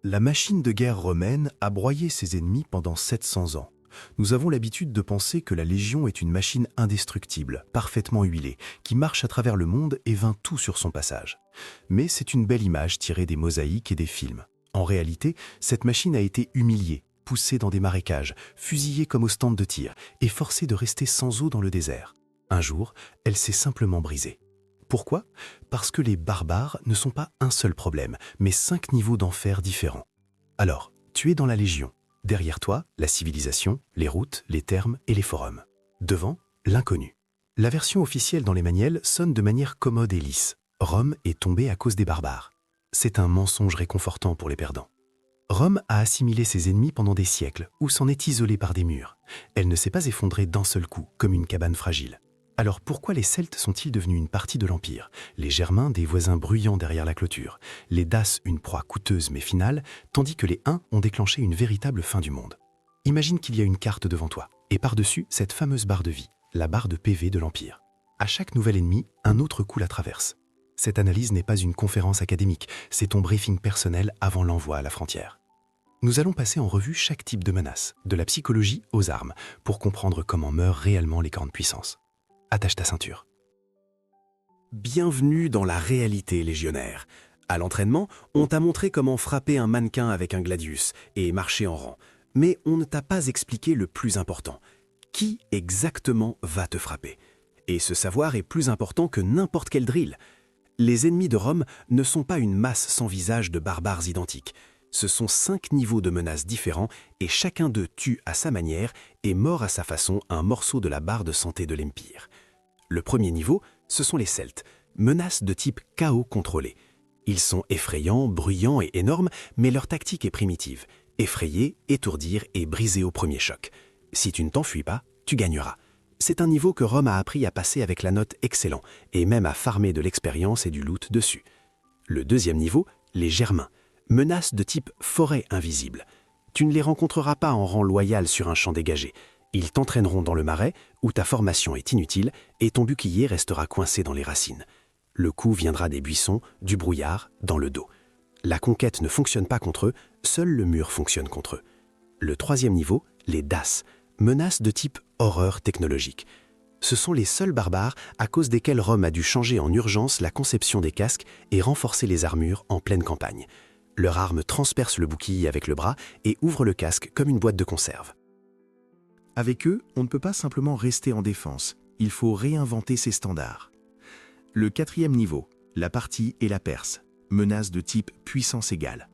La machine de guerre romaine a broyé ses ennemis pendant 700 ans. Nous avons l'habitude de penser que la Légion est une machine indestructible, parfaitement huilée, qui marche à travers le monde et vainc tout sur son passage. Mais c'est une belle image tirée des mosaïques et des films. En réalité, cette machine a été humiliée, poussée dans des marécages, fusillée comme au stand de tir et forcée de rester sans eau dans le désert. Un jour, elle s'est simplement brisée. Pourquoi? Parce que les barbares ne sont pas un seul problème, mais 5 niveaux d'enfer différents. Alors, tu es dans la Légion. Derrière toi, la civilisation, les routes, les thermes et les forums. Devant, l'inconnu. La version officielle dans les manuels sonne de manière commode et lisse. Rome est tombée à cause des barbares. C'est un mensonge réconfortant pour les perdants. Rome a assimilé ses ennemis pendant des siècles ou s'en est isolée par des murs. Elle ne s'est pas effondrée d'un seul coup, comme une cabane fragile. Alors pourquoi les Celtes sont-ils devenus une partie de l'Empire? Les Germains, des voisins bruyants derrière la clôture. Les Daces, une proie coûteuse mais finale, tandis que les Huns ont déclenché une véritable fin du monde. Imagine qu'il y a une carte devant toi, et par-dessus, cette fameuse barre de vie, la barre de PV de l'Empire. À chaque nouvel ennemi, un autre coup la traverse. Cette analyse n'est pas une conférence académique, c'est ton briefing personnel avant l'envoi à la frontière. Nous allons passer en revue chaque type de menace, de la psychologie aux armes, pour comprendre comment meurent réellement les grandes puissances. Attache ta ceinture. Bienvenue dans la réalité légionnaire. À l'entraînement, on t'a montré comment frapper un mannequin avec un gladius et marcher en rang. Mais on ne t'a pas expliqué le plus important. Qui exactement va te frapper? Et ce savoir est plus important que n'importe quel drill. Les ennemis de Rome ne sont pas une masse sans visage de barbares identiques. Ce sont 5 niveaux de menaces différents et chacun d'eux tue à sa manière et mord à sa façon un morceau de la barre de santé de l'Empire. Le premier niveau, ce sont les Celtes, menaces de type chaos contrôlé. Ils sont effrayants, bruyants et énormes, mais leur tactique est primitive. Effrayer, étourdir et briser au premier choc. Si tu ne t'enfuis pas, tu gagneras. C'est un niveau que Rome a appris à passer avec la note excellent et même à farmer de l'expérience et du loot dessus. Le deuxième niveau, les Germains. Menaces de type forêt invisible. Tu ne les rencontreras pas en rang loyal sur un champ dégagé. Ils t'entraîneront dans le marais où ta formation est inutile et ton bouclier restera coincé dans les racines. Le coup viendra des buissons, du brouillard, dans le dos. La conquête ne fonctionne pas contre eux, seul le mur fonctionne contre eux. Le troisième niveau, les Daces. Menaces de type horreur technologique. Ce sont les seuls barbares à cause desquels Rome a dû changer en urgence la conception des casques et renforcer les armures en pleine campagne. Leur arme transperce le bouclier avec le bras et ouvre le casque comme une boîte de conserve. Avec eux, on ne peut pas simplement rester en défense, il faut réinventer ses standards. Le quatrième niveau, la partie et la Perse, menaces de type puissance égale.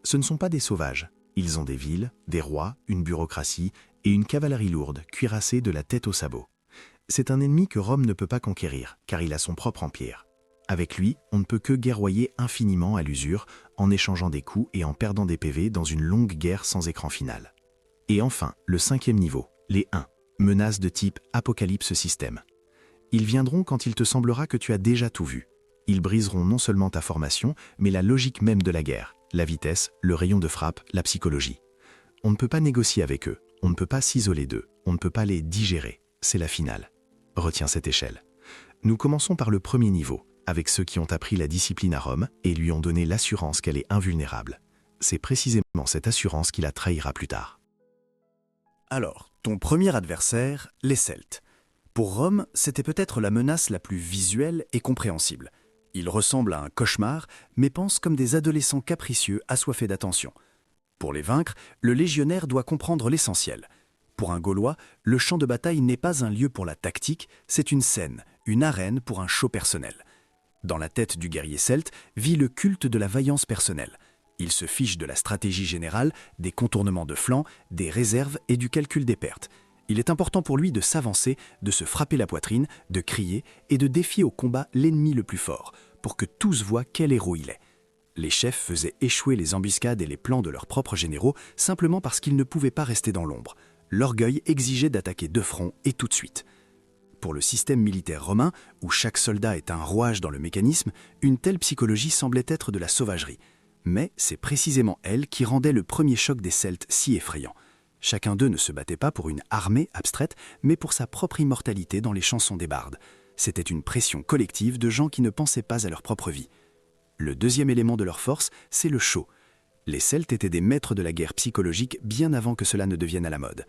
Ce ne sont pas des sauvages, ils ont des villes, des rois, une bureaucratie et une cavalerie lourde, cuirassée de la tête aux sabots. C'est un ennemi que Rome ne peut pas conquérir, car il a son propre empire. Avec lui, on ne peut que guerroyer infiniment à l'usure, en échangeant des coups et en perdant des PV dans une longue guerre sans écran final. Et enfin, le cinquième niveau, les Huns, menaces de type apocalypse système. Ils viendront quand il te semblera que tu as déjà tout vu. Ils briseront non seulement ta formation, mais la logique même de la guerre, la vitesse, le rayon de frappe, la psychologie. On ne peut pas négocier avec eux, on ne peut pas s'isoler d'eux, on ne peut pas les digérer, c'est la finale. Retiens cette échelle. Nous commençons par le premier niveau, avec ceux qui ont appris la discipline à Rome et lui ont donné l'assurance qu'elle est invulnérable. C'est précisément cette assurance qui la trahira plus tard. Alors, ton premier adversaire, les Celtes. Pour Rome, c'était peut-être la menace la plus visuelle et compréhensible. Ils ressemblent à un cauchemar, mais pensent comme des adolescents capricieux assoiffés d'attention. Pour les vaincre, le légionnaire doit comprendre l'essentiel. Pour un Gaulois, le champ de bataille n'est pas un lieu pour la tactique, c'est une scène, une arène pour un show personnel. Dans la tête du guerrier celte vit le culte de la vaillance personnelle. Il se fiche de la stratégie générale, des contournements de flancs, des réserves et du calcul des pertes. Il est important pour lui de s'avancer, de se frapper la poitrine, de crier et de défier au combat l'ennemi le plus fort, pour que tous voient quel héros il est. Les chefs faisaient échouer les embuscades et les plans de leurs propres généraux simplement parce qu'ils ne pouvaient pas rester dans l'ombre. L'orgueil exigeait d'attaquer de front et tout de suite. Pour le système militaire romain, où chaque soldat est un rouage dans le mécanisme, une telle psychologie semblait être de la sauvagerie. Mais c'est précisément elle qui rendait le premier choc des Celtes si effrayant. Chacun d'eux ne se battait pas pour une armée abstraite, mais pour sa propre immortalité dans les chansons des bardes. C'était une pression collective de gens qui ne pensaient pas à leur propre vie. Le deuxième élément de leur force, c'est le show. Les Celtes étaient des maîtres de la guerre psychologique bien avant que cela ne devienne à la mode.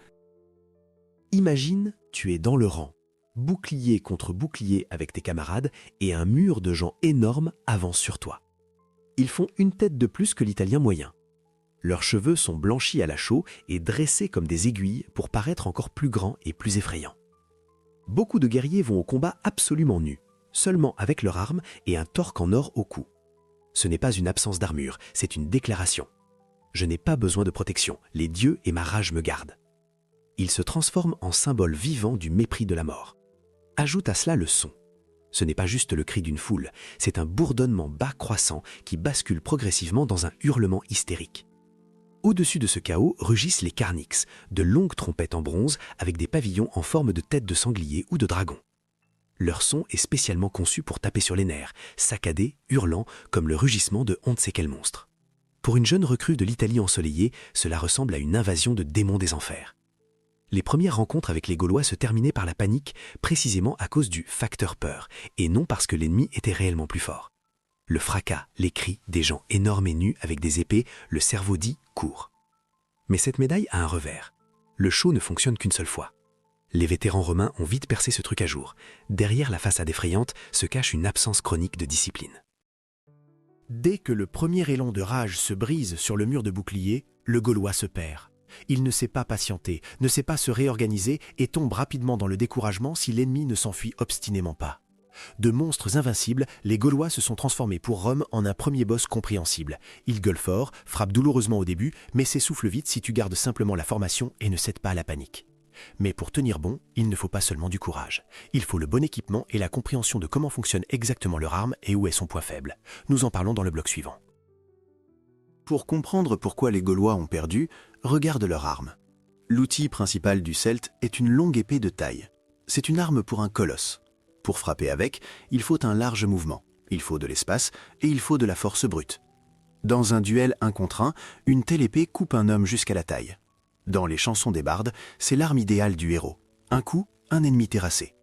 Imagine, tu es dans le rang, bouclier contre bouclier avec tes camarades et un mur de gens énormes avance sur toi. Ils font une tête de plus que l'Italien moyen. Leurs cheveux sont blanchis à la chaux et dressés comme des aiguilles pour paraître encore plus grands et plus effrayants. Beaucoup de guerriers vont au combat absolument nus, seulement avec leur arme et un torque en or au cou. Ce n'est pas une absence d'armure, c'est une déclaration. Je n'ai pas besoin de protection, les dieux et ma rage me gardent. Ils se transforment en symbole vivant du mépris de la mort. Ajoute à cela le son. Ce n'est pas juste le cri d'une foule, c'est un bourdonnement bas croissant qui bascule progressivement dans un hurlement hystérique. Au-dessus de ce chaos rugissent les carnyx, de longues trompettes en bronze avec des pavillons en forme de tête de sanglier ou de dragon. Leur son est spécialement conçu pour taper sur les nerfs, saccadé, hurlant, comme le rugissement de on ne sait quel monstre. Pour une jeune recrue de l'Italie ensoleillée, cela ressemble à une invasion de démons des enfers. Les premières rencontres avec les Gaulois se terminaient par la panique, précisément à cause du facteur peur, et non parce que l'ennemi était réellement plus fort. Le fracas, les cris, des gens énormes et nus avec des épées, le cerveau dit « cours ». Mais cette médaille a un revers. Le show ne fonctionne qu'une seule fois. Les vétérans romains ont vite percé ce truc à jour. Derrière la façade effrayante se cache une absence chronique de discipline. Dès que le premier élan de rage se brise sur le mur de bouclier, le Gaulois se perd. Il ne sait pas patienter, ne sait pas se réorganiser et tombe rapidement dans le découragement si l'ennemi ne s'enfuit obstinément pas. De monstres invincibles, les Gaulois se sont transformés pour Rome en un premier boss compréhensible. Ils gueulent fort, frappent douloureusement au début, mais s'essoufflent vite si tu gardes simplement la formation et ne cèdes pas à la panique. Mais pour tenir bon, il ne faut pas seulement du courage. Il faut le bon équipement et la compréhension de comment fonctionne exactement leur arme et où est son point faible. Nous en parlons dans le bloc suivant. Pour comprendre pourquoi les Gaulois ont perdu, regarde leur arme. L'outil principal du Celte est une longue épée de taille. C'est une arme pour un colosse. Pour frapper avec, il faut un large mouvement, il faut de l'espace et il faut de la force brute. Dans un duel 1 contre 1, une telle épée coupe un homme jusqu'à la taille. Dans les chansons des bardes, c'est l'arme idéale du héros. Un coup, un ennemi terrassé.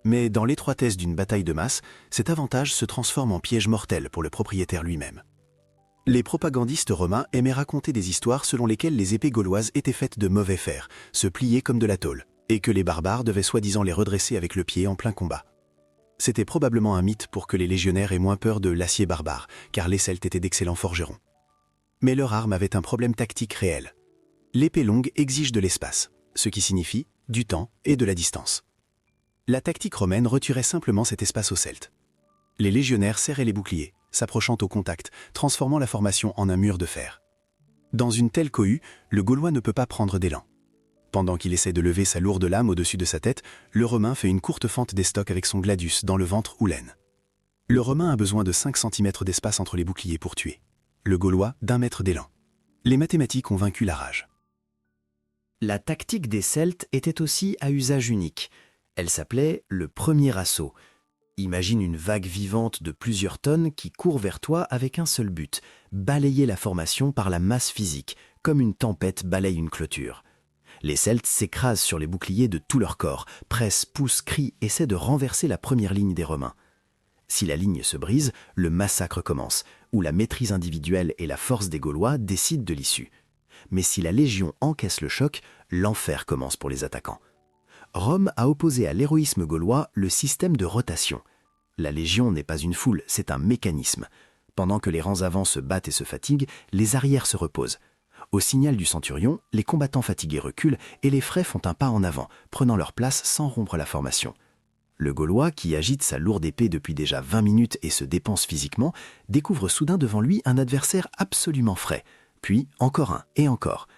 Mais dans l'étroitesse d'une bataille de masse, cet avantage se transforme en piège mortel pour le propriétaire lui-même. Les propagandistes romains aimaient raconter des histoires selon lesquelles les épées gauloises étaient faites de mauvais fer, se pliaient comme de la tôle, et que les barbares devaient soi-disant les redresser avec le pied en plein combat. C'était probablement un mythe pour que les légionnaires aient moins peur de l'acier barbare, car les Celtes étaient d'excellents forgerons. Mais leur arme avait un problème tactique réel. L'épée longue exige de l'espace, ce qui signifie du temps et de la distance. La tactique romaine retirait simplement cet espace aux Celtes. Les légionnaires serraient les boucliers, s'approchant au contact, transformant la formation en un mur de fer. Dans une telle cohue, le Gaulois ne peut pas prendre d'élan. Pendant qu'il essaie de lever sa lourde lame au-dessus de sa tête, le Romain fait une courte fente d'estoc avec son gladius dans le ventre ou l'aine. Le Romain a besoin de 5 cm d'espace entre les boucliers pour tuer. Le Gaulois d'1 mètre d'élan. Les mathématiques ont vaincu la rage. La tactique des Celtes était aussi à usage unique. Elle s'appelait le premier assaut. Imagine une vague vivante de plusieurs tonnes qui court vers toi avec un seul but, balayer la formation par la masse physique, comme une tempête balaye une clôture. Les Celtes s'écrasent sur les boucliers de tout leur corps, pressent, poussent, crient, essaient de renverser la première ligne des Romains. Si la ligne se brise, le massacre commence, où la maîtrise individuelle et la force des Gaulois décident de l'issue. Mais si la Légion encaisse le choc, l'enfer commence pour les attaquants. Rome a opposé à l'héroïsme gaulois le système de rotation. La Légion n'est pas une foule, c'est un mécanisme. Pendant que les rangs avant se battent et se fatiguent, les arrières se reposent. Au signal du centurion, les combattants fatigués reculent et les frais font un pas en avant, prenant leur place sans rompre la formation. Le Gaulois, qui agite sa lourde épée depuis déjà 20 minutes et se dépense physiquement, découvre soudain devant lui un adversaire absolument frais. Puis encore un et encore.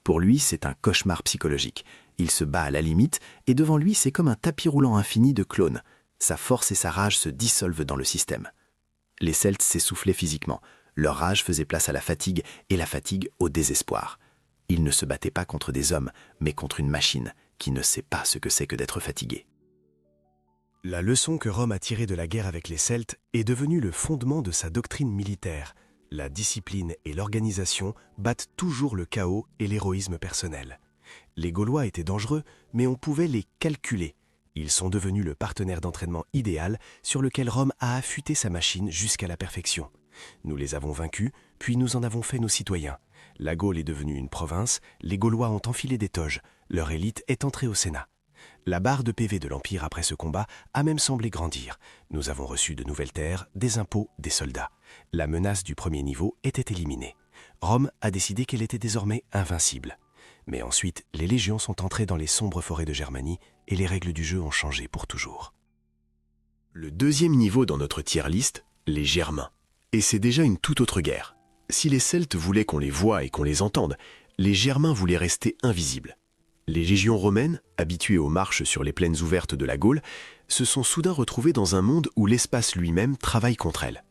Pour lui, c'est un cauchemar psychologique. Il se bat à la limite et devant lui, c'est comme un tapis roulant infini de clones. Sa force et sa rage se dissolvent dans le système. Les Celtes s'essoufflaient physiquement. Leur rage faisait place à la fatigue et la fatigue au désespoir. Ils ne se battaient pas contre des hommes, mais contre une machine qui ne sait pas ce que c'est que d'être fatiguée. La leçon que Rome a tirée de la guerre avec les Celtes est devenue le fondement de sa doctrine militaire. La discipline et l'organisation battent toujours le chaos et l'héroïsme personnel. Les Gaulois étaient dangereux, mais on pouvait les calculer. Ils sont devenus le partenaire d'entraînement idéal sur lequel Rome a affûté sa machine jusqu'à la perfection. Nous les avons vaincus, puis nous en avons fait nos citoyens. La Gaule est devenue une province, les Gaulois ont enfilé des toges, leur élite est entrée au Sénat. La barre de PV de l'Empire après ce combat a même semblé grandir. Nous avons reçu de nouvelles terres, des impôts, des soldats. La menace du premier niveau était éliminée. Rome a décidé qu'elle était désormais invincible. Mais ensuite, les légions sont entrées dans les sombres forêts de Germanie et les règles du jeu ont changé pour toujours. Le deuxième niveau dans notre tier list, les Germains. Et c'est déjà une toute autre guerre. Si les Celtes voulaient qu'on les voie et qu'on les entende, les Germains voulaient rester invisibles. Les légions romaines, habituées aux marches sur les plaines ouvertes de la Gaule, se sont soudain retrouvées dans un monde où l'espace lui-même travaille contre elles.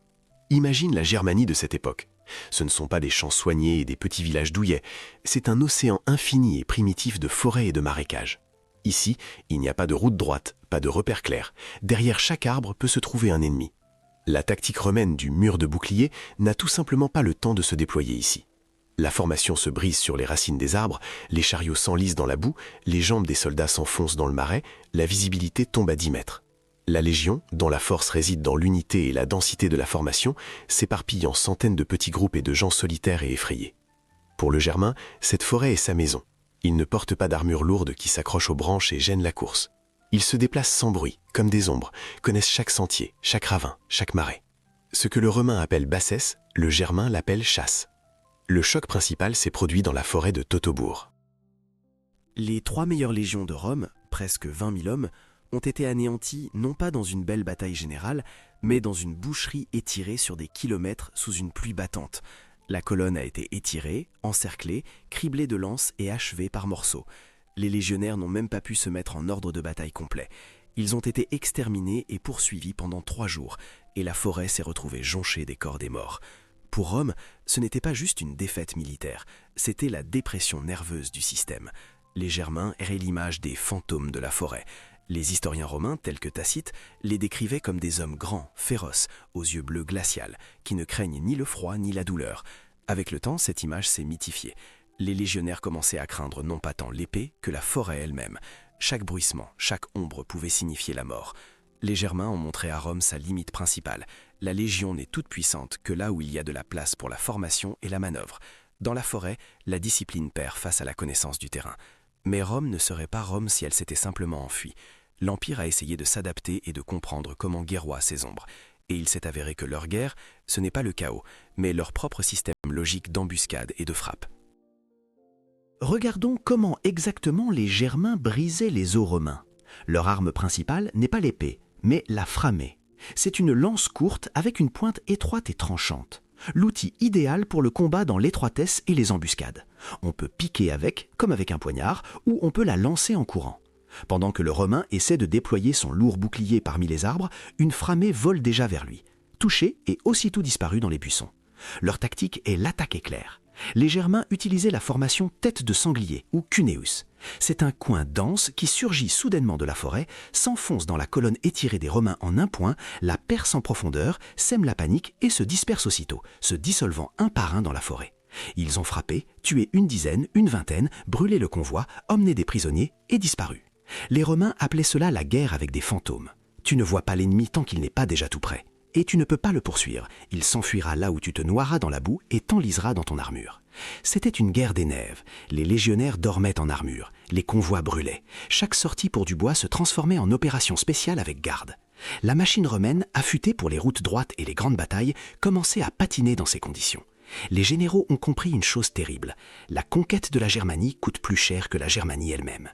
Imagine la Germanie de cette époque. Ce ne sont pas des champs soignés et des petits villages douillets, c'est un océan infini et primitif de forêts et de marécages. Ici, il n'y a pas de route droite, pas de repère clair. Derrière chaque arbre peut se trouver un ennemi. La tactique romaine du mur de bouclier n'a tout simplement pas le temps de se déployer ici. La formation se brise sur les racines des arbres, les chariots s'enlisent dans la boue, les jambes des soldats s'enfoncent dans le marais, la visibilité tombe à 10 mètres. La Légion, dont la force réside dans l'unité et la densité de la formation, s'éparpille en centaines de petits groupes et de gens solitaires et effrayés. Pour le Germain, cette forêt est sa maison. Il ne porte pas d'armure lourde qui s'accroche aux branches et gêne la course. Ils se déplacent sans bruit, comme des ombres, connaissent chaque sentier, chaque ravin, chaque marais. Ce que le Romain appelle bassesse, le Germain l'appelle chasse. Le choc principal s'est produit dans la forêt de Teutobourg. Les 3 meilleures légions de Rome, presque 20 000 hommes, ont été anéantis non pas dans une belle bataille générale, mais dans une boucherie étirée sur des kilomètres sous une pluie battante. La colonne a été étirée, encerclée, criblée de lances et achevée par morceaux. Les légionnaires n'ont même pas pu se mettre en ordre de bataille complet. Ils ont été exterminés et poursuivis pendant 3 jours, et la forêt s'est retrouvée jonchée des corps des morts. Pour Rome, ce n'était pas juste une défaite militaire, c'était la dépression nerveuse du système. Les Germains erraient l'image des fantômes de la forêt. Les historiens romains, tels que Tacite, les décrivaient comme des hommes grands, féroces, aux yeux bleus glacials, qui ne craignent ni le froid ni la douleur. Avec le temps, cette image s'est mythifiée. Les légionnaires commençaient à craindre non pas tant l'épée que la forêt elle-même. Chaque bruissement, chaque ombre pouvait signifier la mort. Les Germains ont montré à Rome sa limite principale. La légion n'est toute puissante que là où il y a de la place pour la formation et la manœuvre. Dans la forêt, la discipline perd face à la connaissance du terrain. Mais Rome ne serait pas Rome si elle s'était simplement enfuie. L'Empire a essayé de s'adapter et de comprendre comment guerroient ces ombres. Et il s'est avéré que leur guerre, ce n'est pas le chaos, mais leur propre système logique d'embuscade et de frappe. Regardons comment exactement les Germains brisaient les os romains. Leur arme principale n'est pas l'épée, mais la framée. C'est une lance courte avec une pointe étroite et tranchante. L'outil idéal pour le combat dans l'étroitesse et les embuscades. On peut piquer avec, comme avec un poignard, ou on peut la lancer en courant. Pendant que le Romain essaie de déployer son lourd bouclier parmi les arbres, une framée vole déjà vers lui, touchée et aussitôt disparue dans les buissons. Leur tactique est l'attaque éclair. Les Germains utilisaient la formation tête de sanglier ou cuneus. C'est un coin dense qui surgit soudainement de la forêt, s'enfonce dans la colonne étirée des Romains en un point, la perce en profondeur, sème la panique et se disperse aussitôt, se dissolvant un par un dans la forêt. Ils ont frappé, tué une dizaine, une vingtaine, brûlé le convoi, emmené des prisonniers et disparu. Les Romains appelaient cela la guerre avec des fantômes. Tu ne vois pas l'ennemi tant qu'il n'est pas déjà tout près. Et tu ne peux pas le poursuivre. Il s'enfuira là où tu te noieras dans la boue et t'enliseras dans ton armure. C'était une guerre des neiges. Les légionnaires dormaient en armure. Les convois brûlaient. Chaque sortie pour du bois se transformait en opération spéciale avec garde. La machine romaine, affûtée pour les routes droites et les grandes batailles, commençait à patiner dans ces conditions. Les généraux ont compris une chose terrible. La conquête de la Germanie coûte plus cher que la Germanie elle-même.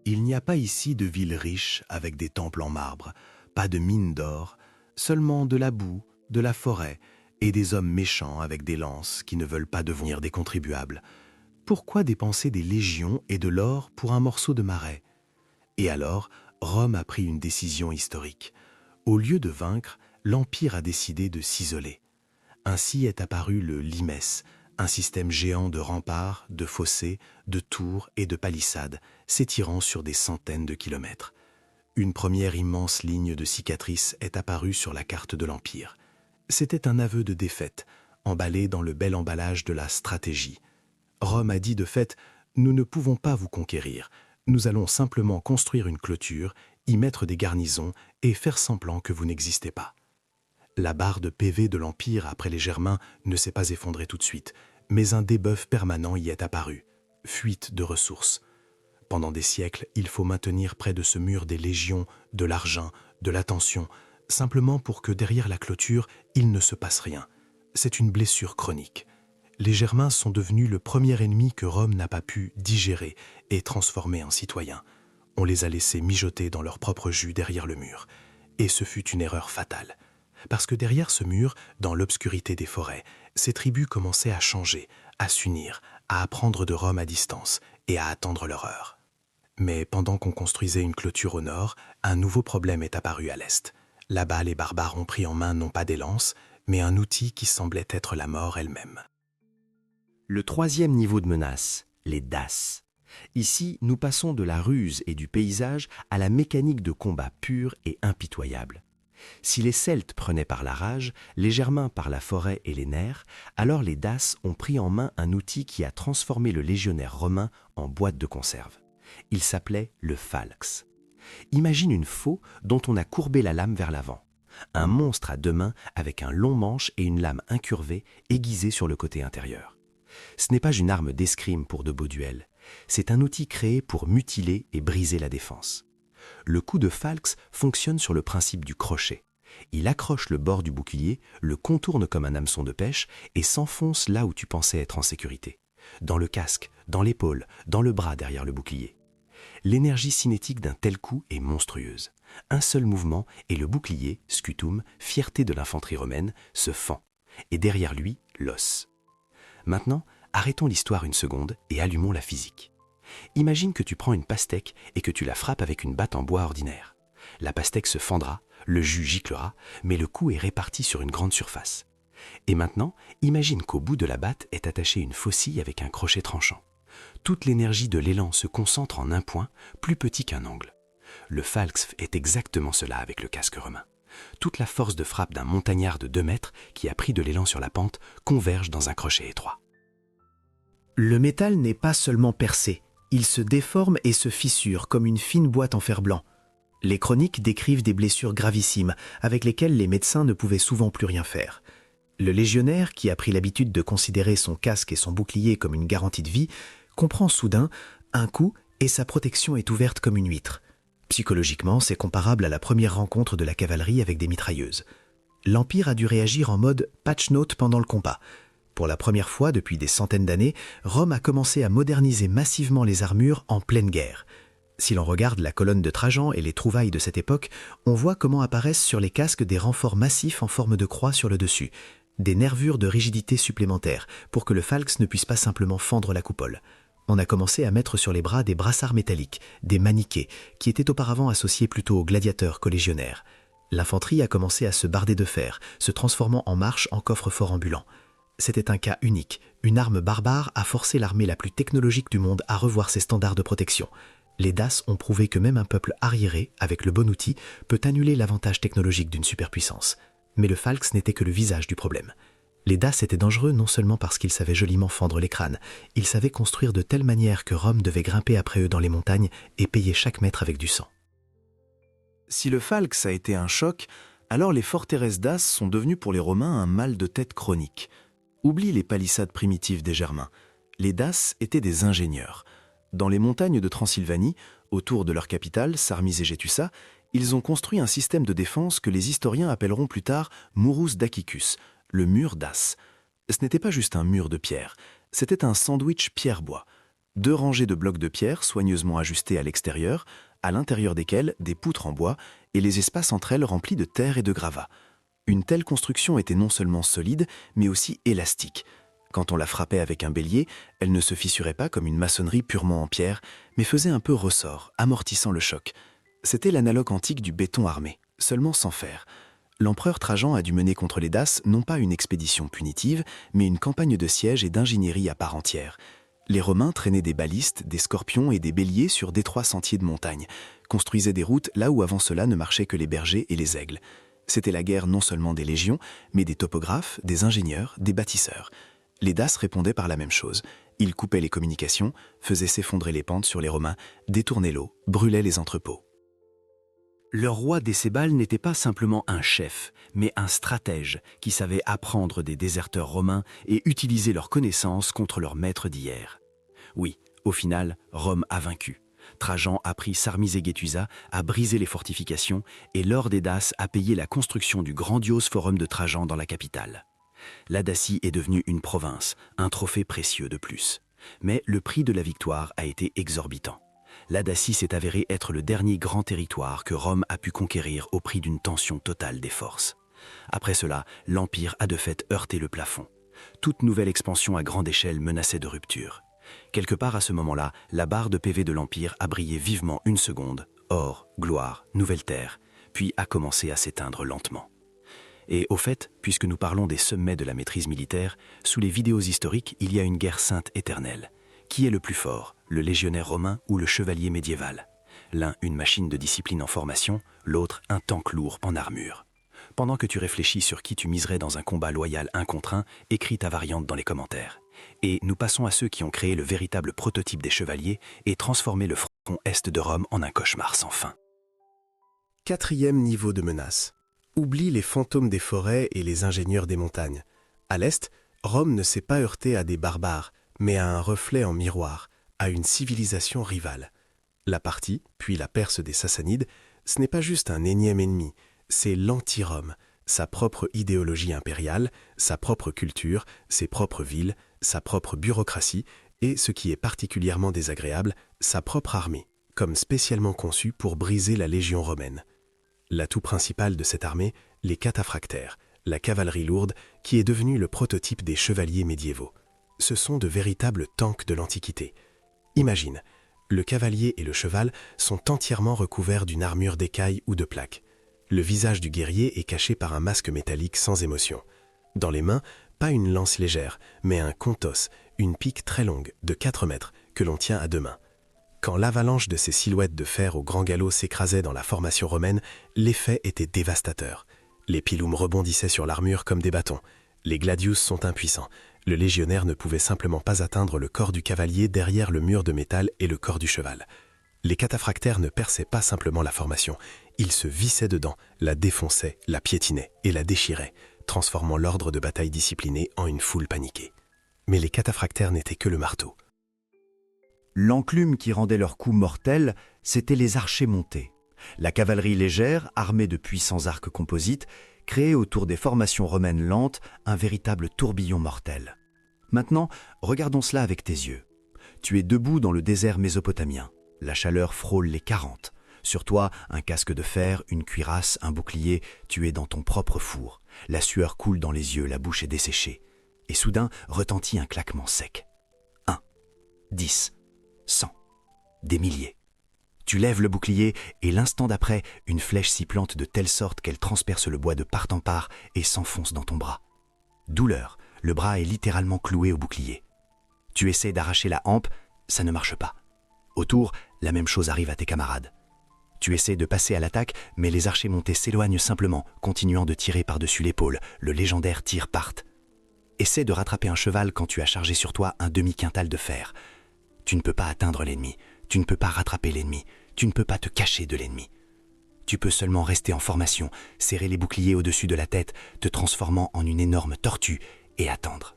Il n'y a pas ici de ville riche avec des temples en marbre, pas de mines d'or, seulement de la boue, de la forêt et des hommes méchants avec des lances qui ne veulent pas devenir des contribuables. Pourquoi dépenser des légions et de l'or pour un morceau de marais? Et alors, Rome a pris une décision historique. Au lieu de vaincre, l'Empire a décidé de s'isoler. Ainsi est apparu le limès, un système géant de remparts, de fossés, de tours et de palissades, s'étirant sur des centaines de kilomètres. Une première immense ligne de cicatrices est apparue sur la carte de l'Empire. C'était un aveu de défaite, emballé dans le bel emballage de la stratégie. Rome a dit de fait « Nous ne pouvons pas vous conquérir. Nous allons simplement construire une clôture, y mettre des garnisons et faire semblant que vous n'existez pas. » La barre de PV de l'Empire après les Germains ne s'est pas effondrée tout de suite, mais un débuff permanent y est apparu. Fuite de ressources. Pendant des siècles, il faut maintenir près de ce mur des légions, de l'argent, de l'attention, simplement pour que derrière la clôture, il ne se passe rien. C'est une blessure chronique. Les Germains sont devenus le premier ennemi que Rome n'a pas pu digérer et transformer en citoyens. On les a laissés mijoter dans leur propre jus derrière le mur. Et ce fut une erreur fatale. Parce que derrière ce mur, dans l'obscurité des forêts, ces tribus commençaient à changer, à s'unir, à apprendre de Rome à distance et à attendre leur heure. Mais pendant qu'on construisait une clôture au nord, un nouveau problème est apparu à l'est. Là-bas, les barbares ont pris en main non pas des lances, mais un outil qui semblait être la mort elle-même. Le troisième niveau de menace, les Daces. Ici, nous passons de la ruse et du paysage à la mécanique de combat pure et impitoyable. Si les Celtes prenaient par la rage, les Germains par la forêt et les nerfs, alors les Daces ont pris en main un outil qui a transformé le légionnaire romain en boîte de conserve. Il s'appelait le falx. Imagine une faux dont on a courbé la lame vers l'avant. Un monstre à 2 mains avec un long manche et une lame incurvée aiguisée sur le côté intérieur. Ce n'est pas une arme d'escrime pour de beaux duels. C'est un outil créé pour mutiler et briser la défense. Le coup de falx fonctionne sur le principe du crochet. Il accroche le bord du bouclier, le contourne comme un hameçon de pêche et s'enfonce là où tu pensais être en sécurité. Dans le casque, dans l'épaule, dans le bras derrière le bouclier. L'énergie cinétique d'un tel coup est monstrueuse. Un seul mouvement et le bouclier, scutum, fierté de l'infanterie romaine, se fend. Et derrière lui, l'os. Maintenant, arrêtons l'histoire une seconde et allumons la physique. Imagine que tu prends une pastèque et que tu la frappes avec une batte en bois ordinaire. La pastèque se fendra, le jus giclera, mais le coup est réparti sur une grande surface. Et maintenant, imagine qu'au bout de la batte est attachée une faucille avec un crochet tranchant. Toute l'énergie de l'élan se concentre en un point, plus petit qu'un angle. Le falx est exactement cela avec le casque romain. Toute la force de frappe d'un montagnard de 2 mètres qui a pris de l'élan sur la pente converge dans un crochet étroit. Le métal n'est pas seulement percé, il se déforme et se fissure comme une fine boîte en fer blanc. Les chroniques décrivent des blessures gravissimes avec lesquelles les médecins ne pouvaient souvent plus rien faire. Le légionnaire, qui a pris l'habitude de considérer son casque et son bouclier comme une garantie de vie, comprend soudain un coup et sa protection est ouverte comme une huître. Psychologiquement, c'est comparable à la première rencontre de la cavalerie avec des mitrailleuses. L'Empire a dû réagir en mode patch note pendant le combat. Pour la première fois depuis des centaines d'années, Rome a commencé à moderniser massivement les armures en pleine guerre. Si l'on regarde la colonne de Trajan et les trouvailles de cette époque, on voit comment apparaissent sur les casques des renforts massifs en forme de croix sur le dessus, des nervures de rigidité supplémentaires pour que le falx ne puisse pas simplement fendre la coupole. On a commencé à mettre sur les bras des brassards métalliques, des maniquets, qui étaient auparavant associés plutôt aux gladiateurs qu'aux légionnaires. L'infanterie a commencé à se barder de fer, se transformant en marche en coffre-fort ambulant. C'était un cas unique. Une arme barbare a forcé l'armée la plus technologique du monde à revoir ses standards de protection. Les Daces ont prouvé que même un peuple arriéré, avec le bon outil, peut annuler l'avantage technologique d'une superpuissance. Mais le falx n'était que le visage du problème. Les Daces étaient dangereux non seulement parce qu'ils savaient joliment fendre les crânes, ils savaient construire de telle manière que Rome devait grimper après eux dans les montagnes et payer chaque mètre avec du sang. Si le falx a été un choc, alors les forteresses daces sont devenues pour les Romains un mal de tête chronique. Oublie les palissades primitives des Germains. Les Daces étaient des ingénieurs. Dans les montagnes de Transylvanie, autour de leur capitale, Sarmizegetusa, ils ont construit un système de défense que les historiens appelleront plus tard Murus Dacicus, le mur d'As. Ce n'était pas juste un mur de pierre, c'était un sandwich pierre-bois. 2 rangées de blocs de pierre soigneusement ajustés à l'extérieur, à l'intérieur desquels des poutres en bois et les espaces entre elles remplis de terre et de gravats. Une telle construction était non seulement solide, mais aussi élastique. Quand on la frappait avec un bélier, elle ne se fissurait pas comme une maçonnerie purement en pierre, mais faisait un peu ressort, amortissant le choc. C'était l'analogue antique du béton armé, seulement sans fer. L'empereur Trajan a dû mener contre les Daces non pas une expédition punitive, mais une campagne de siège et d'ingénierie à part entière. Les Romains traînaient des balistes, des scorpions et des béliers sur d'étroits sentiers de montagne, construisaient des routes là où avant cela ne marchaient que les bergers et les aigles. C'était la guerre non seulement des légions, mais des topographes, des ingénieurs, des bâtisseurs. Les Daces répondaient par la même chose. Ils coupaient les communications, faisaient s'effondrer les pentes sur les Romains, détournaient l'eau, brûlaient les entrepôts. Le roi Décébal n'était pas simplement un chef, mais un stratège qui savait apprendre des déserteurs romains et utiliser leurs connaissances contre leurs maîtres d'hier. Oui, au final, Rome a vaincu. Trajan a pris Sarmizegetusa, a brisé les fortifications et Laure des Daces a payé la construction du grandiose forum de Trajan dans la capitale. La Dacie est devenue une province, un trophée précieux de plus. Mais le prix de la victoire a été exorbitant. La Dacie s'est avérée être le dernier grand territoire que Rome a pu conquérir au prix d'une tension totale des forces. Après cela, l'Empire a de fait heurté le plafond. Toute nouvelle expansion à grande échelle menaçait de rupture. Quelque part à ce moment-là, la barre de PV de l'Empire a brillé vivement une seconde, or, gloire, nouvelle terre, puis a commencé à s'éteindre lentement. Et au fait, puisque nous parlons des sommets de la maîtrise militaire, sous les vidéos historiques, il y a une guerre sainte éternelle. Qui est le plus fort, le légionnaire romain ou le chevalier médiéval? L'un une machine de discipline en formation, l'autre un tank lourd en armure. Pendant que tu réfléchis sur qui tu miserais dans un combat loyal 1 contre 1, écris ta variante dans les commentaires. Et nous passons à ceux qui ont créé le véritable prototype des chevaliers et transformé le front est de Rome en un cauchemar sans fin. 4e niveau de menace. Oublie les fantômes des forêts et les ingénieurs des montagnes. À l'est, Rome ne s'est pas heurtée à des barbares, mais à un reflet en miroir, à une civilisation rivale. La Parthie, puis la Perse des Sassanides, ce n'est pas juste un énième ennemi, c'est l'anti-Rome, sa propre idéologie impériale, sa propre culture, ses propres villes, sa propre bureaucratie et, ce qui est particulièrement désagréable, sa propre armée, comme spécialement conçue pour briser la légion romaine. L'atout principal de cette armée, les cataphractaires, la cavalerie lourde, qui est devenue le prototype des chevaliers médiévaux. Ce sont de véritables tanks de l'Antiquité. Imagine, le cavalier et le cheval sont entièrement recouverts d'une armure d'écailles ou de plaques. Le visage du guerrier est caché par un masque métallique sans émotion. Dans les mains, pas une lance légère, mais un contos, une pique très longue, de 4 mètres, que l'on tient à 2 mains. Quand l'avalanche de ces silhouettes de fer au grand galop s'écrasait dans la formation romaine, l'effet était dévastateur. Les pilums rebondissaient sur l'armure comme des bâtons. Les gladius sont impuissants. Le légionnaire ne pouvait simplement pas atteindre le corps du cavalier derrière le mur de métal et le corps du cheval. Les cataphractaires ne perçaient pas simplement la formation, ils se vissaient dedans, la défonçaient, la piétinaient et la déchiraient, transformant l'ordre de bataille discipliné en une foule paniquée. Mais les cataphractaires n'étaient que le marteau. L'enclume qui rendait leurs coups mortels, c'étaient les archers montés. La cavalerie légère, armée de puissants arcs composites, créait autour des formations romaines lentes un véritable tourbillon mortel. Maintenant, regardons cela avec tes yeux. Tu es debout dans le désert mésopotamien. La chaleur frôle les 40. Sur toi, un casque de fer, une cuirasse, un bouclier, tu es dans ton propre four. La sueur coule dans les yeux, la bouche est desséchée. Et soudain, retentit un claquement sec. 1, 10, 100, des milliers. Tu lèves le bouclier et l'instant d'après, une flèche s'y plante de telle sorte qu'elle transperce le bois de part en part et s'enfonce dans ton bras. Douleur, le bras est littéralement cloué au bouclier. Tu essaies d'arracher la hampe, ça ne marche pas. Autour, la même chose arrive à tes camarades. Tu essaies de passer à l'attaque, mais les archers montés s'éloignent simplement, continuant de tirer par-dessus l'épaule. Le légendaire tir parte. Essaie de rattraper un cheval quand tu as chargé sur toi un demi-quintal de fer. Tu ne peux pas atteindre l'ennemi. Tu ne peux pas rattraper l'ennemi, tu ne peux pas te cacher de l'ennemi. Tu peux seulement rester en formation, serrer les boucliers au-dessus de la tête, te transformant en une énorme tortue et attendre.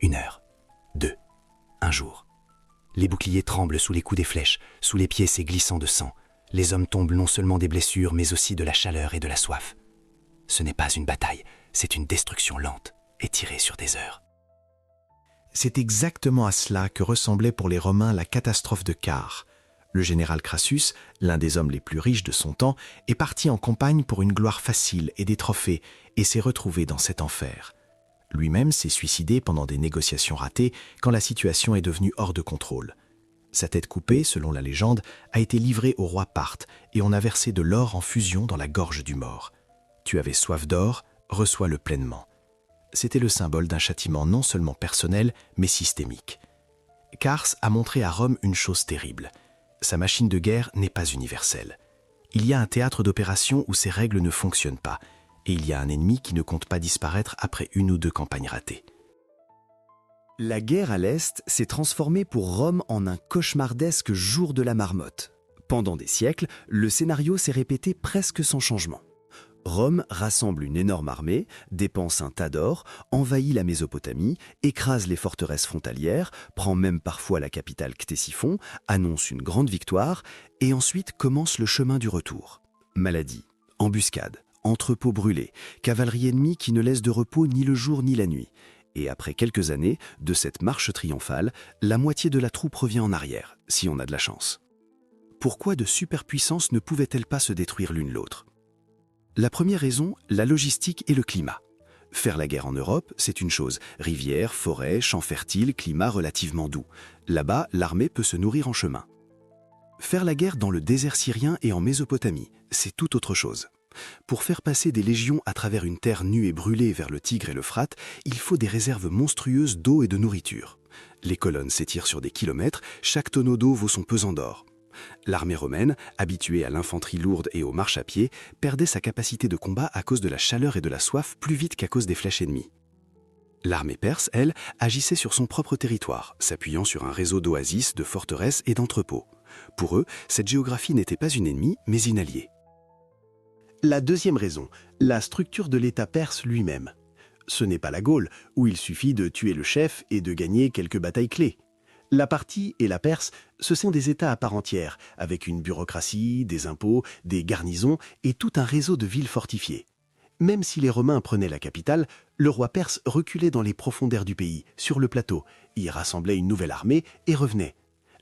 1 heure, 2, 1 jour. Les boucliers tremblent sous les coups des flèches, sous les pieds c'est glissant de sang. Les hommes tombent non seulement des blessures, mais aussi de la chaleur et de la soif. Ce n'est pas une bataille, c'est une destruction lente, étirée sur des heures. C'est exactement à cela que ressemblait pour les Romains la catastrophe de Car. Le général Crassus, l'un des hommes les plus riches de son temps, est parti en campagne pour une gloire facile et des trophées et s'est retrouvé dans cet enfer. Lui-même s'est suicidé pendant des négociations ratées quand la situation est devenue hors de contrôle. Sa tête coupée, selon la légende, a été livrée au roi Parthe et on a versé de l'or en fusion dans la gorge du mort. Tu avais soif d'or, reçois-le pleinement. C'était le symbole d'un châtiment non seulement personnel, mais systémique. Cars a montré à Rome une chose terrible. Sa machine de guerre n'est pas universelle. Il y a un théâtre d'opération où ces règles ne fonctionnent pas, et il y a un ennemi qui ne compte pas disparaître après 1 ou 2 campagnes ratées. La guerre à l'Est s'est transformée pour Rome en un cauchemardesque jour de la marmotte. Pendant des siècles, le scénario s'est répété presque sans changement. Rome rassemble une énorme armée, dépense un tas d'or, envahit la Mésopotamie, écrase les forteresses frontalières, prend même parfois la capitale Ctésiphon, annonce une grande victoire, et ensuite commence le chemin du retour. Maladie, embuscade, entrepôts brûlés, cavalerie ennemie qui ne laisse de repos ni le jour ni la nuit. Et après quelques années de cette marche triomphale, la moitié de la troupe revient en arrière, si on a de la chance. Pourquoi de superpuissances ne pouvaient-elles pas se détruire l'une l'autre ? La première raison, la logistique et le climat. Faire la guerre en Europe, c'est une chose. Rivières, forêts, champs fertiles, climat relativement doux. Là-bas, l'armée peut se nourrir en chemin. Faire la guerre dans le désert syrien et en Mésopotamie, c'est tout autre chose. Pour faire passer des légions à travers une terre nue et brûlée vers le Tigre et l'Euphrate, il faut des réserves monstrueuses d'eau et de nourriture. Les colonnes s'étirent sur des kilomètres, chaque tonneau d'eau vaut son pesant d'or. L'armée romaine, habituée à l'infanterie lourde et aux marches à pied, perdait sa capacité de combat à cause de la chaleur et de la soif plus vite qu'à cause des flèches ennemies. L'armée perse, elle, agissait sur son propre territoire, s'appuyant sur un réseau d'oasis, de forteresses et d'entrepôts. Pour eux, cette géographie n'était pas une ennemie, mais une alliée. La deuxième raison, la structure de l'État perse lui-même. Ce n'est pas la Gaule, où il suffit de tuer le chef et de gagner quelques batailles clés. La Parthie et la Perse, ce sont des États à part entière, avec une bureaucratie, des impôts, des garnisons et tout un réseau de villes fortifiées. Même si les Romains prenaient la capitale, le roi perse reculait dans les profondeurs du pays, sur le plateau, y rassemblait une nouvelle armée et revenait.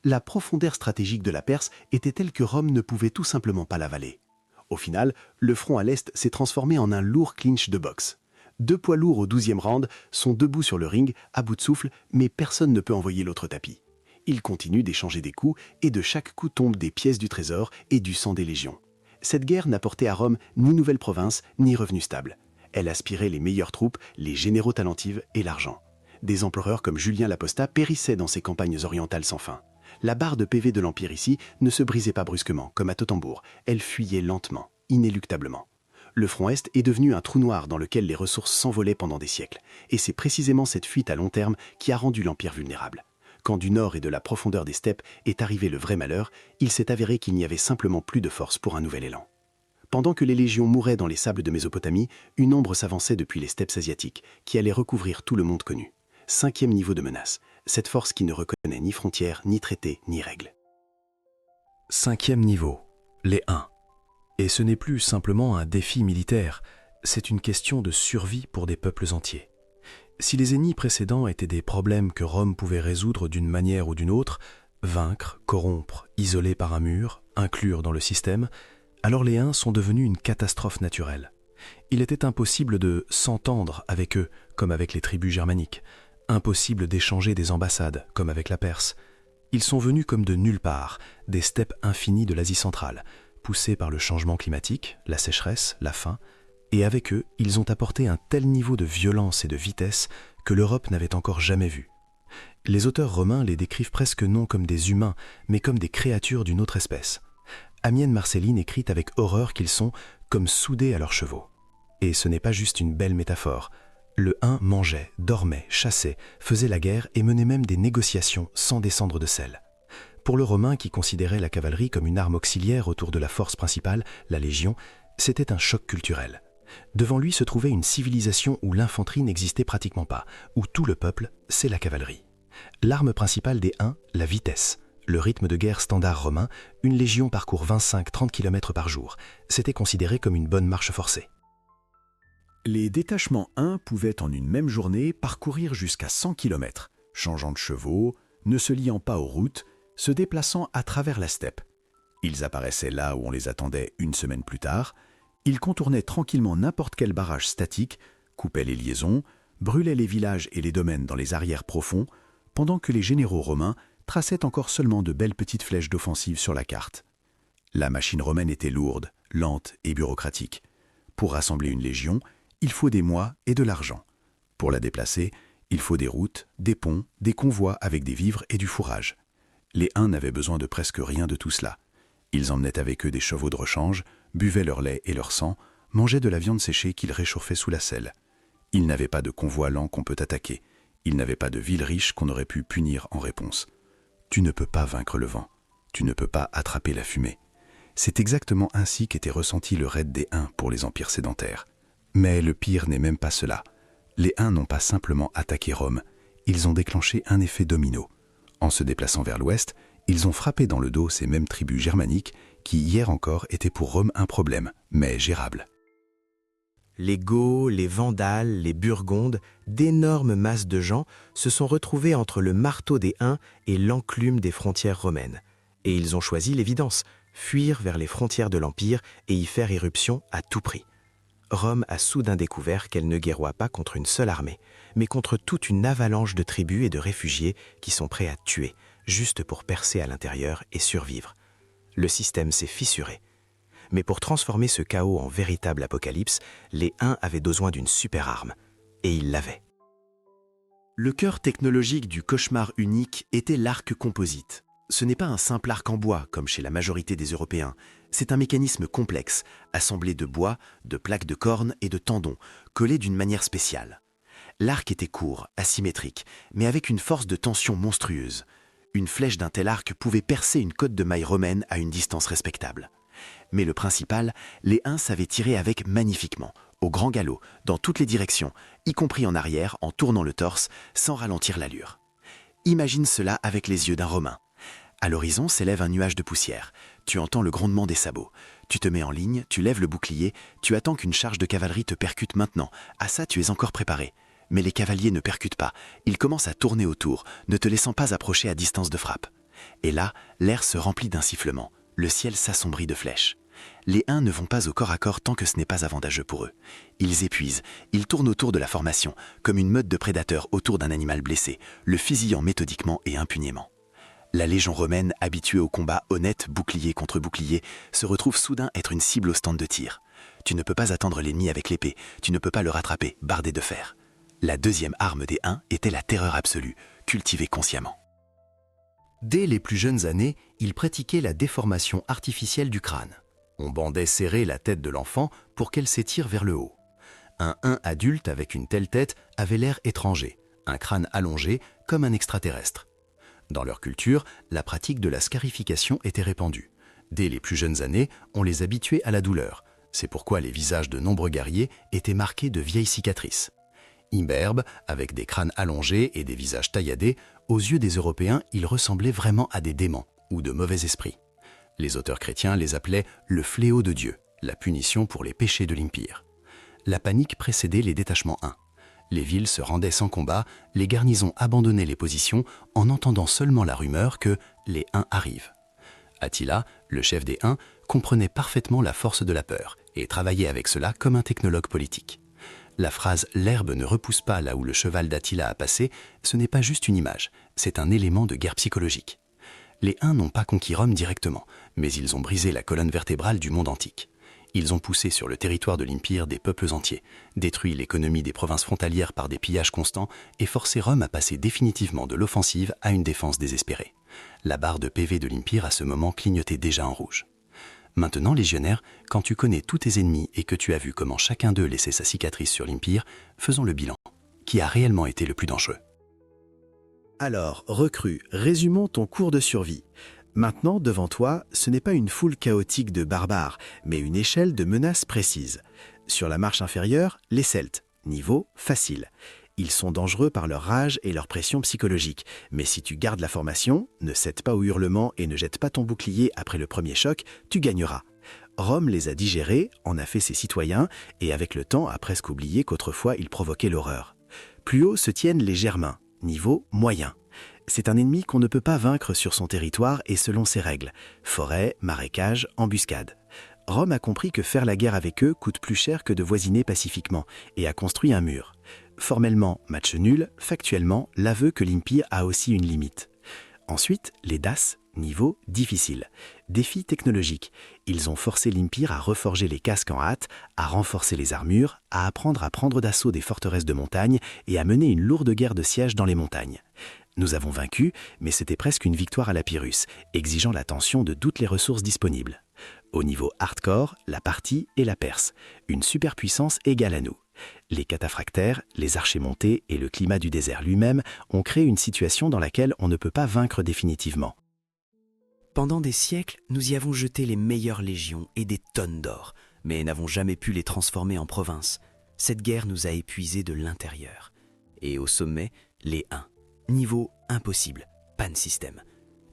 La profondeur stratégique de la Perse était telle que Rome ne pouvait tout simplement pas l'avaler. Au final, le front à l'est s'est transformé en un lourd clinch de boxe. 2 poids lourds au 12e round sont debout sur le ring, à bout de souffle, mais personne ne peut envoyer l'autre tapis. Ils continuent d'échanger des coups, et de chaque coup tombent des pièces du trésor et du sang des légions. Cette guerre n'apportait à Rome ni nouvelle province, ni revenus stables. Elle aspirait les meilleures troupes, les généraux talentifs et l'argent. Des empereurs comme Julien l'Apostat périssaient dans ces campagnes orientales sans fin. La barre de PV de l'Empire ici ne se brisait pas brusquement, comme à Teutobourg. Elle fuyait lentement, inéluctablement. Le front Est est devenu un trou noir dans lequel les ressources s'envolaient pendant des siècles. Et c'est précisément cette fuite à long terme qui a rendu l'Empire vulnérable. Quand du nord et de la profondeur des steppes est arrivé le vrai malheur, il s'est avéré qu'il n'y avait simplement plus de force pour un nouvel élan. Pendant que les légions mouraient dans les sables de Mésopotamie, une ombre s'avançait depuis les steppes asiatiques, qui allait recouvrir tout le monde connu. 5e niveau de menace, cette force qui ne reconnaît ni frontières, ni traités, ni règles. 5e niveau, les Huns. Et ce n'est plus simplement un défi militaire, c'est une question de survie pour des peuples entiers. Si les ennemis précédents étaient des problèmes que Rome pouvait résoudre d'une manière ou d'une autre, vaincre, corrompre, isoler par un mur, inclure dans le système, alors les Huns sont devenus une catastrophe naturelle. Il était impossible de s'entendre avec eux, comme avec les tribus germaniques, impossible d'échanger des ambassades, comme avec la Perse. Ils sont venus comme de nulle part, des steppes infinies de l'Asie centrale, poussés par le changement climatique, la sécheresse, la faim, et avec eux, ils ont apporté un tel niveau de violence et de vitesse que l'Europe n'avait encore jamais vu. Les auteurs romains les décrivent presque non comme des humains, mais comme des créatures d'une autre espèce. Amienne Marcelline écrit avec horreur qu'ils sont comme soudés à leurs chevaux. Et ce n'est pas juste une belle métaphore. Le Hun mangeait, dormait, chassait, faisait la guerre et menait même des négociations sans descendre de selle. Pour le Romain qui considérait la cavalerie comme une arme auxiliaire autour de la force principale, la légion, c'était un choc culturel. Devant lui se trouvait une civilisation où l'infanterie n'existait pratiquement pas, où tout le peuple, c'est la cavalerie. L'arme principale des Huns, la vitesse. Le rythme de guerre standard romain, une légion parcourt 25-30 km par jour. C'était considéré comme une bonne marche forcée. Les détachements Huns pouvaient en une même journée parcourir jusqu'à 100 km, changeant de chevaux, ne se liant pas aux routes, se déplaçant à travers la steppe. Ils apparaissaient là où on les attendait une semaine plus tard. Ils contournaient tranquillement n'importe quel barrage statique, coupaient les liaisons, brûlaient les villages et les domaines dans les arrières profonds, pendant que les généraux romains traçaient encore seulement de belles petites flèches d'offensive sur la carte. La machine romaine était lourde, lente et bureaucratique. Pour rassembler une légion, il faut des mois et de l'argent. Pour la déplacer, il faut des routes, des ponts, des convois avec des vivres et du fourrage. Les Huns n'avaient besoin de presque rien de tout cela. Ils emmenaient avec eux des chevaux de rechange, buvaient leur lait et leur sang, mangeaient de la viande séchée qu'ils réchauffaient sous la selle. Ils n'avaient pas de convoi lent qu'on peut attaquer. Ils n'avaient pas de ville riche qu'on aurait pu punir en réponse. Tu ne peux pas vaincre le vent. tu ne peux pas attraper la fumée. C'est exactement ainsi qu'était ressenti le raid des Huns pour les empires sédentaires. Mais le pire n'est même pas cela. Les Huns n'ont pas simplement attaqué Rome, ils ont déclenché un effet domino. En se déplaçant vers l'ouest, ils ont frappé dans le dos ces mêmes tribus germaniques qui, hier encore, étaient pour Rome un problème, mais gérable. Les Goths, les Vandales, les Burgondes, d'énormes masses de gens se sont retrouvés entre le marteau des Huns et l'enclume des frontières romaines. Et ils ont choisi l'évidence, fuir vers les frontières de l'Empire et y faire irruption à tout prix. Rome a soudain découvert qu'elle ne guerroie pas contre une seule armée, mais contre toute une avalanche de tribus et de réfugiés qui sont prêts à tuer, juste pour percer à l'intérieur et survivre. Le système s'est fissuré. Mais pour transformer ce chaos en véritable apocalypse, les Huns avaient besoin d'une super arme. Et ils l'avaient. Le cœur technologique du cauchemar unique était l'arc composite. Ce n'est pas un simple arc en bois, comme chez la majorité des Européens. C'est un mécanisme complexe, assemblé de bois, de plaques de cornes et de tendons, collés d'une manière spéciale. L'arc était court, asymétrique, mais avec une force de tension monstrueuse. Une flèche d'un tel arc pouvait percer une cotte de mailles romaine à une distance respectable. Mais le principal, les Huns savaient tirer avec magnifiquement, au grand galop, dans toutes les directions, y compris en arrière, en tournant le torse, sans ralentir l'allure. Imagine cela avec les yeux d'un Romain. À l'horizon s'élève un nuage de poussière. Tu entends le grondement des sabots. Tu te mets en ligne, tu lèves le bouclier, tu attends qu'une charge de cavalerie te percute maintenant. À ça, tu es encore préparé. Mais les cavaliers ne percutent pas. Ils commencent à tourner autour, ne te laissant pas approcher à distance de frappe. Et là, l'air se remplit d'un sifflement. Le ciel s'assombrit de flèches. Les Huns ne vont pas au corps à corps tant que ce n'est pas avantageux pour eux. Ils épuisent, ils tournent autour de la formation, comme une meute de prédateurs autour d'un animal blessé, le fusillant méthodiquement et impunément. La légion romaine, habituée au combat honnête, bouclier contre bouclier, se retrouve soudain être une cible au stand de tir. Tu ne peux pas attendre l'ennemi avec l'épée, tu ne peux pas le rattraper, bardé de fer. La deuxième arme des Huns était la terreur absolue, cultivée consciemment. Dès les plus jeunes années, ils pratiquaient la déformation artificielle du crâne. On bandait serré la tête de l'enfant pour qu'elle s'étire vers le haut. Un Hun adulte avec une telle tête avait l'air étranger, un crâne allongé comme un extraterrestre. Dans leur culture, la pratique de la scarification était répandue. Dès les plus jeunes années, on les habituait à la douleur. C'est pourquoi les visages de nombreux guerriers étaient marqués de vieilles cicatrices. Imberbes, avec des crânes allongés et des visages tailladés, aux yeux des Européens, ils ressemblaient vraiment à des démons ou de mauvais esprits. Les auteurs chrétiens les appelaient le fléau de Dieu, la punition pour les péchés de l'Empire. La panique précédait les détachements Huns. Les villes se rendaient sans combat, les garnisons abandonnaient les positions en entendant seulement la rumeur que les Huns arrivent. Attila, le chef des Huns, comprenait parfaitement la force de la peur et travaillait avec cela comme un technologue politique. La phrase « l'herbe ne repousse pas là où le cheval d'Attila a passé », ce n'est pas juste une image, c'est un élément de guerre psychologique. Les Huns n'ont pas conquis Rome directement, mais ils ont brisé la colonne vertébrale du monde antique. Ils ont poussé sur le territoire de l'Empire des peuples entiers, détruit l'économie des provinces frontalières par des pillages constants et forcé Rome à passer définitivement de l'offensive à une défense désespérée. La barre de PV de l'Empire à ce moment clignotait déjà en rouge. Maintenant, légionnaire, quand tu connais tous tes ennemis et que tu as vu comment chacun d'eux laissait sa cicatrice sur l'Empire, faisons le bilan. Qui a réellement été le plus dangereux ? Alors, recrue, résumons ton cours de survie. Maintenant, devant toi, ce n'est pas une foule chaotique de barbares, mais une échelle de menaces précises. Sur la marche inférieure, les Celtes, niveau facile. Ils sont dangereux par leur rage et leur pression psychologique, mais si tu gardes la formation, ne cède pas aux hurlements et ne jette pas ton bouclier après le premier choc, tu gagneras. Rome les a digérés, en a fait ses citoyens, et avec le temps a presque oublié qu'autrefois ils provoquaient l'horreur. Plus haut se tiennent les Germains, niveau moyen. C'est un ennemi qu'on ne peut pas vaincre sur son territoire et selon ses règles. Forêt, marécage, embuscade. Rome a compris que faire la guerre avec eux coûte plus cher que de voisiner pacifiquement et a construit un mur. Formellement, match nul, factuellement, l'aveu que l'Empire a aussi une limite. Ensuite, les Daces, niveau difficile. Défi technologique. Ils ont forcé l'Empire à reforger les casques en hâte, à renforcer les armures, à apprendre à prendre d'assaut des forteresses de montagne et à mener une lourde guerre de siège dans les montagnes. Nous avons vaincu, mais c'était presque une victoire à la Pyrrhus, exigeant l'attention de toutes les ressources disponibles. Au niveau hardcore, la Parthie et la Perse, une superpuissance égale à nous. Les cataphractaires, les archers montés et le climat du désert lui-même ont créé une situation dans laquelle on ne peut pas vaincre définitivement. Pendant des siècles, nous y avons jeté les meilleures légions et des tonnes d'or, mais n'avons jamais pu les transformer en provinces. Cette guerre nous a épuisés de l'intérieur. Et au sommet, les Huns. Niveau impossible, panne système.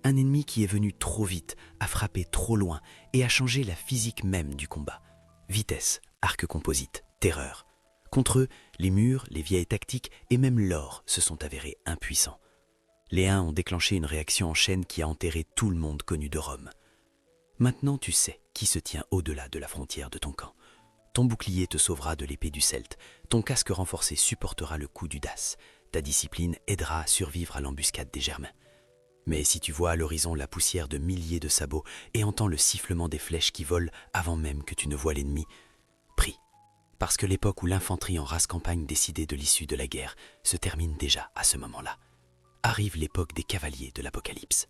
Un ennemi qui est venu trop vite, a frappé trop loin et a changé la physique même du combat. Vitesse, arc composite, terreur. Contre eux, les murs, les vieilles tactiques et même l'or se sont avérés impuissants. Les Huns ont déclenché une réaction en chaîne qui a enterré tout le monde connu de Rome. Maintenant tu sais qui se tient au-delà de la frontière de ton camp. Ton bouclier te sauvera de l'épée du Celte, ton casque renforcé supportera le coup du Dace, ta discipline aidera à survivre à l'embuscade des Germains. Mais si tu vois à l'horizon la poussière de milliers de sabots et entends le sifflement des flèches qui volent avant même que tu ne vois l'ennemi, prie, parce que l'époque où l'infanterie en race campagne décidait de l'issue de la guerre se termine déjà à ce moment-là. Arrive l'époque des cavaliers de l'Apocalypse.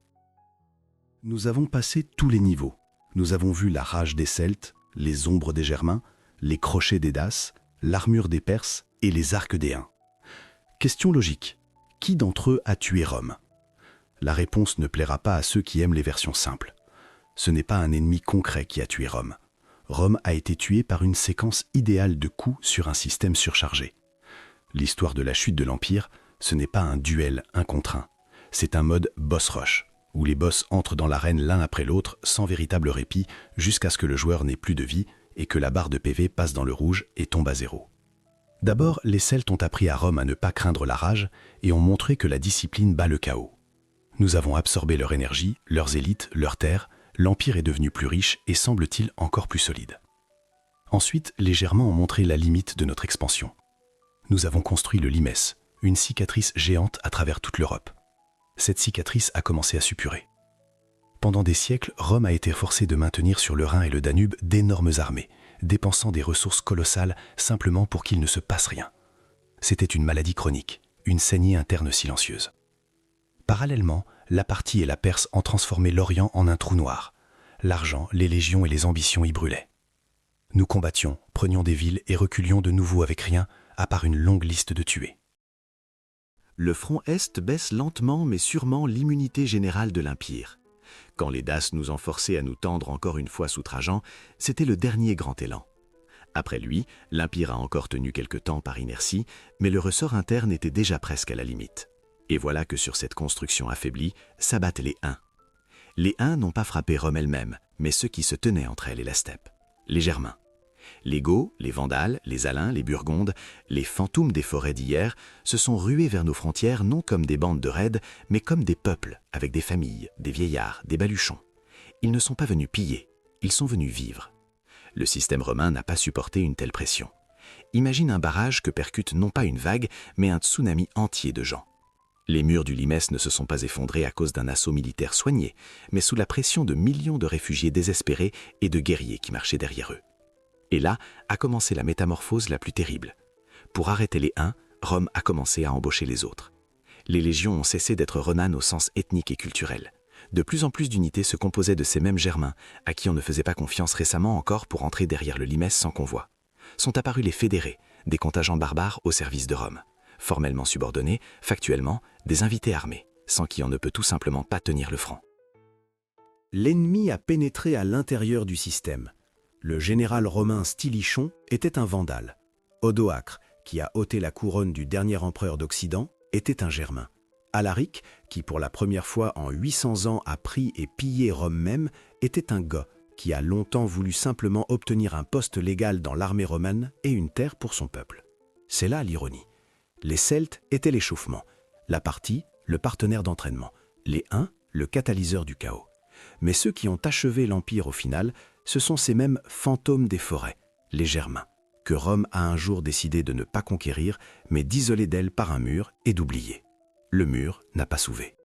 Nous avons passé tous les niveaux. Nous avons vu la rage des Celtes, les ombres des Germains, les crochets des Daces, l'armure des Perses et les arcs des Huns. Question logique. Qui d'entre eux a tué Rome ? La réponse ne plaira pas à ceux qui aiment les versions simples. Ce n'est pas un ennemi concret qui a tué Rome. Rome a été tuée par une séquence idéale de coups sur un système surchargé. L'histoire de la chute de l'Empire, ce n'est pas un duel un contre un. C'est un mode boss rush, où les boss entrent dans l'arène l'un après l'autre sans véritable répit jusqu'à ce que le joueur n'ait plus de vie et que la barre de PV passe dans le rouge et tombe à zéro. D'abord, les Celtes ont appris à Rome à ne pas craindre la rage et ont montré que la discipline bat le chaos. Nous avons absorbé leur énergie, leurs élites, leurs terres, l'Empire est devenu plus riche et semble-t-il encore plus solide. Ensuite, les Germains ont montré la limite de notre expansion. Nous avons construit le limes, une cicatrice géante à travers toute l'Europe. Cette cicatrice a commencé à suppurer. Pendant des siècles, Rome a été forcée de maintenir sur le Rhin et le Danube d'énormes armées, dépensant des ressources colossales simplement pour qu'il ne se passe rien. C'était une maladie chronique, une saignée interne silencieuse. Parallèlement, la Parthie et la Perse ont transformé l'Orient en un trou noir. L'argent, les légions et les ambitions y brûlaient. Nous combattions, prenions des villes et reculions de nouveau avec rien, à part une longue liste de tués. Le front Est baisse lentement mais sûrement l'immunité générale de l'Empire. Quand les Daces nous ont forcés à nous tendre encore une fois sous Trajan, c'était le dernier grand élan. Après lui, l'Empire a encore tenu quelque temps par inertie, mais le ressort interne était déjà presque à la limite. Et voilà que sur cette construction affaiblie, s'abattent les Huns. Les Huns n'ont pas frappé Rome elle-même, mais ceux qui se tenaient entre elle et la steppe, les Germains. Les Goths, les Vandales, les Alains, les Burgondes, les fantômes des forêts d'hier se sont rués vers nos frontières non comme des bandes de raids, mais comme des peuples, avec des familles, des vieillards, des baluchons. Ils ne sont pas venus piller, ils sont venus vivre. Le système romain n'a pas supporté une telle pression. Imagine un barrage que percute non pas une vague, mais un tsunami entier de gens. Les murs du limes ne se sont pas effondrés à cause d'un assaut militaire soigné, mais sous la pression de millions de réfugiés désespérés et de guerriers qui marchaient derrière eux. Et là a commencé la métamorphose la plus terrible. Pour arrêter les Huns, Rome a commencé à embaucher les autres. Les légions ont cessé d'être romanes au sens ethnique et culturel. De plus en plus d'unités se composaient de ces mêmes Germains, à qui on ne faisait pas confiance récemment encore pour entrer derrière le limes sans convoi. Sont apparus les fédérés, des contingents barbares au service de Rome. Formellement subordonnés, factuellement, des invités armés, sans qui on ne peut tout simplement pas tenir le front. L'ennemi a pénétré à l'intérieur du système. Le général romain Stilichon était un vandale. Odoacre, qui a ôté la couronne du dernier empereur d'Occident, était un Germain. Alaric, qui pour la première fois en 800 ans a pris et pillé Rome même, était un Goth, qui a longtemps voulu simplement obtenir un poste légal dans l'armée romaine et une terre pour son peuple. C'est là l'ironie. Les Celtes étaient l'échauffement, la Parthie, le partenaire d'entraînement, les Huns, le catalyseur du chaos. Mais ceux qui ont achevé l'Empire au final, ce sont ces mêmes fantômes des forêts, les Germains, que Rome a un jour décidé de ne pas conquérir, mais d'isoler d'elle par un mur et d'oublier. Le mur n'a pas souvé.